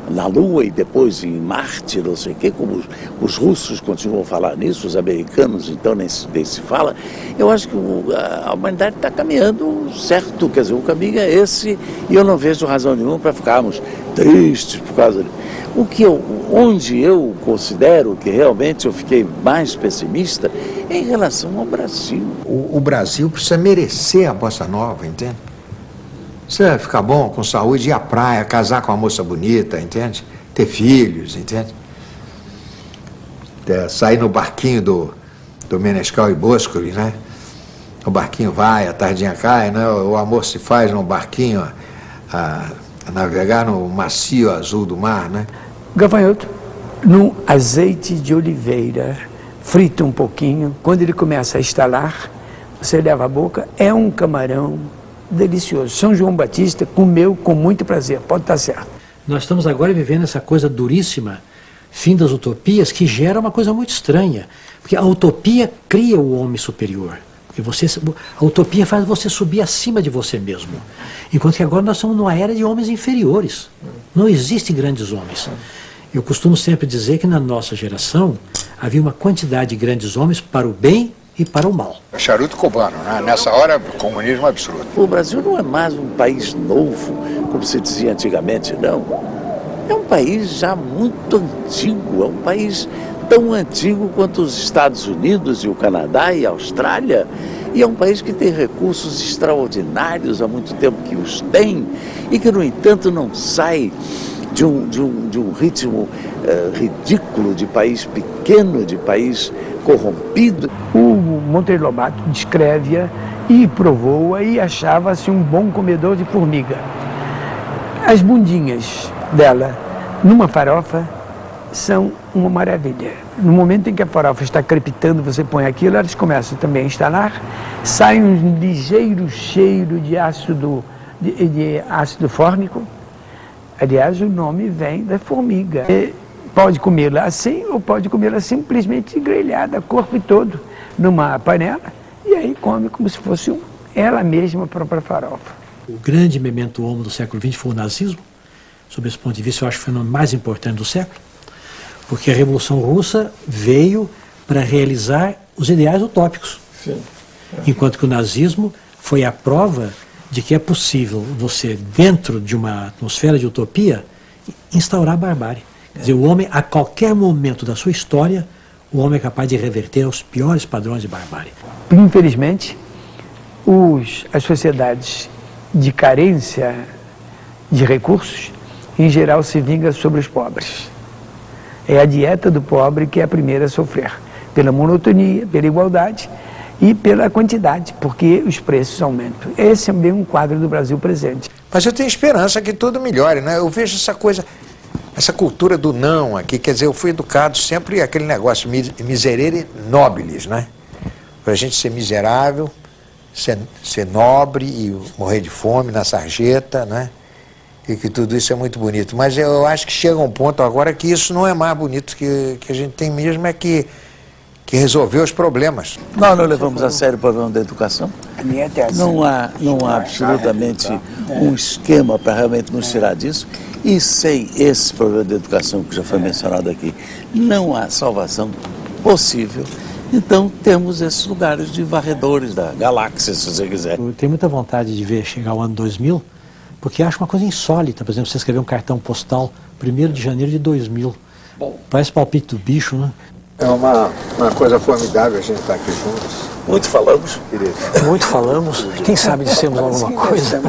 na Lua e depois em Marte, não sei o quê, como os russos continuam a falar nisso, os americanos então nem se fala. Eu acho que a humanidade está caminhando certo, quer dizer, o caminho é esse e eu não vejo razão nenhuma para ficarmos tristes por causa disso. Onde eu considero que realmente eu fiquei mais pessimista é em relação ao Brasil. O Brasil precisa merecer a bossa nova, entende? Precisa ficar bom, com saúde, ir à praia, casar com uma moça bonita, entende? Ter filhos, entende? Sair no barquinho do Menescal e Boscoli, né? O barquinho vai, a tardinha cai, né? O amor se faz num barquinho a navegar no macio azul do mar, né? Gafanhoto, num azeite de oliveira, frita um pouquinho, quando ele começa a estalar, você leva a boca, é um camarão delicioso. São João Batista comeu com muito prazer, pode estar certo. Nós estamos agora vivendo essa coisa duríssima, fim das utopias, que gera uma coisa muito estranha, porque a utopia cria o homem superior. Porque a utopia faz você subir acima de você mesmo. Enquanto que agora nós estamos numa era de homens inferiores. Não existem grandes homens. Eu costumo sempre dizer que na nossa geração havia uma quantidade de grandes homens para o bem e para o mal. Charuto cubano, né? Nessa hora, comunismo absoluto. O Brasil não é mais um país novo, como se dizia antigamente, não. É um país já muito antigo, é um país tão antigo quanto os Estados Unidos e o Canadá e a Austrália, e é um país que tem recursos extraordinários há muito tempo que os tem, e que, no entanto, não sai de um ritmo ridículo de país pequeno, de país corrompido. O Monteiro Lobato descreve-a e provou-a e achava-se um bom comedor de formiga. As bundinhas dela, numa farofa, são uma maravilha. No momento em que a farofa está crepitando, você põe aquilo, elas começam também a instalar, sai um ligeiro cheiro de ácido fórmico. Aliás, o nome vem da formiga. Pode comê-la assim ou pode comê-la simplesmente grelhada, corpo todo, numa panela, e aí come como se fosse ela mesma a própria farofa. O grande memento homo do século XX foi o nazismo. Sob esse ponto de vista, eu acho que foi o fenômeno mais importante do século, porque a Revolução Russa veio para realizar os ideais utópicos. Sim. Enquanto que o nazismo foi a prova de que é possível você, dentro de uma atmosfera de utopia, instaurar a barbárie. Quer dizer, o homem, a qualquer momento da sua história, o homem é capaz de reverter aos piores padrões de barbárie. Infelizmente, as sociedades de carência de recursos, em geral, se vinga sobre os pobres. É a dieta do pobre que é a primeira a sofrer, pela monotonia, pela igualdade e pela quantidade, porque os preços aumentam. Esse é bem um quadro do Brasil presente. Mas eu tenho esperança que tudo melhore, né? Eu vejo essa coisa, essa cultura do não aqui, quer dizer, eu fui educado sempre aquele negócio miserere nobilis, né? Pra gente ser miserável, ser nobre e morrer de fome na sarjeta, né? E que tudo isso é muito bonito. Mas eu acho que chega um ponto agora que isso não é mais bonito, que a gente tem mesmo é que resolver os problemas. Nós não levamos a sério o problema da educação. A minha tese. Não há absolutamente um esquema para realmente nos tirar disso. E sem esse problema da educação que já foi mencionado aqui, não há salvação possível. Então temos esses lugares de varredores da galáxia, se você quiser. Eu tenho muita vontade de ver chegar o ano 2000, porque acho uma coisa insólita. Por exemplo, você escrever um cartão postal 1º de janeiro de 2000. Parece palpite do bicho, né? É uma coisa formidável a gente estar aqui juntos. Muito falamos. Muito falamos. Quem sabe dissemos alguma coisa?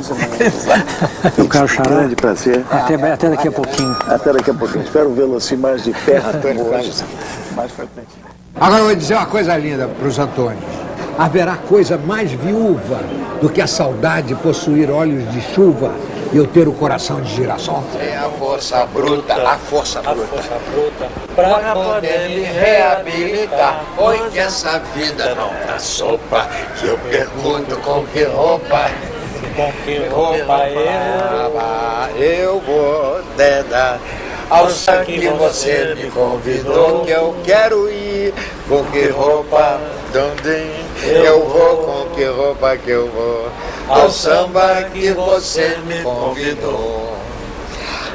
Eu quero Xará. Grande prazer. Até daqui a pouquinho. Até daqui a pouquinho. Espero vê-lo assim mais de perto. Mais frequente. Agora eu vou dizer uma coisa linda para os Antônios. Haverá coisa mais viúva do que a saudade de possuir olhos de chuva e eu ter o coração de girassol? É a força bruta, a força bruta. Pra poder me reabilitar. Foi que essa vida não tá sopa. Que eu pergunto com que roupa. Com que roupa eu vou te dar. ao samba que você me convidou, que eu quero ir. Com que roupa, eu vou, com que roupa que eu vou, ao samba que você me convidou.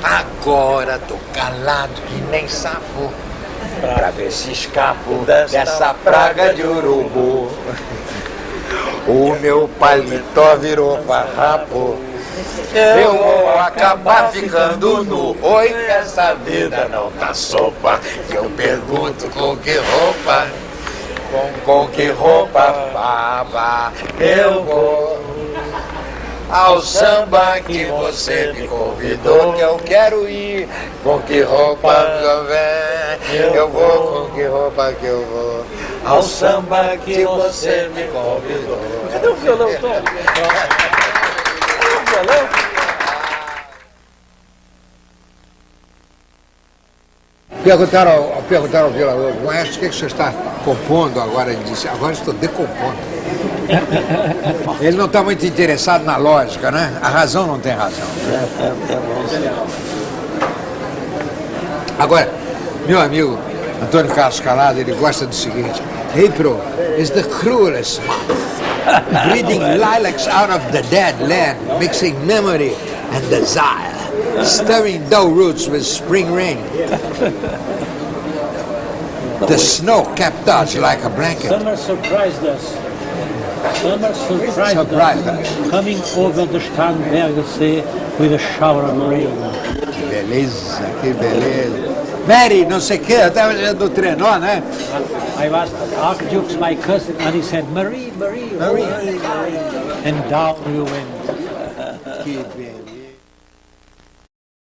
Agora tô calado que nem sapo, pra ver se escapo dessa praga de urubu. O meu paletó virou farrapo, eu vou acabar ficando nu. Oi, essa vida não tá sopa. Eu pergunto com que roupa, com que roupa, babá, eu vou ao samba que você me convidou, que eu quero ir. Com que roupa eu vou, com que roupa que eu vou, ao samba que você me convidou. Cadê o violão, Tom? Cadê o violão? Perguntaram ao violador, maestro, o que o senhor está compondo agora? Ele disse, agora estou decompondo. Ele não está muito interessado na lógica, né? A razão não tem razão. Agora, meu amigo Antônio Carlos Calado, ele gosta do seguinte: April is the cruelest month, breeding lilacs out of the dead land, mixing memory and desire, stirring dull roots with spring rain. The snow kept us like a blanket. Summer surprised us. Summer surprised us. Coming over the Starnberg Sea with a shower of rain. Que beleza, que beleza. Mary, não sei o que, eu estava do trenó, né? I was Archduke's my cousin, and he said, Marie, Marie, Marie. And down we went. Que beleza.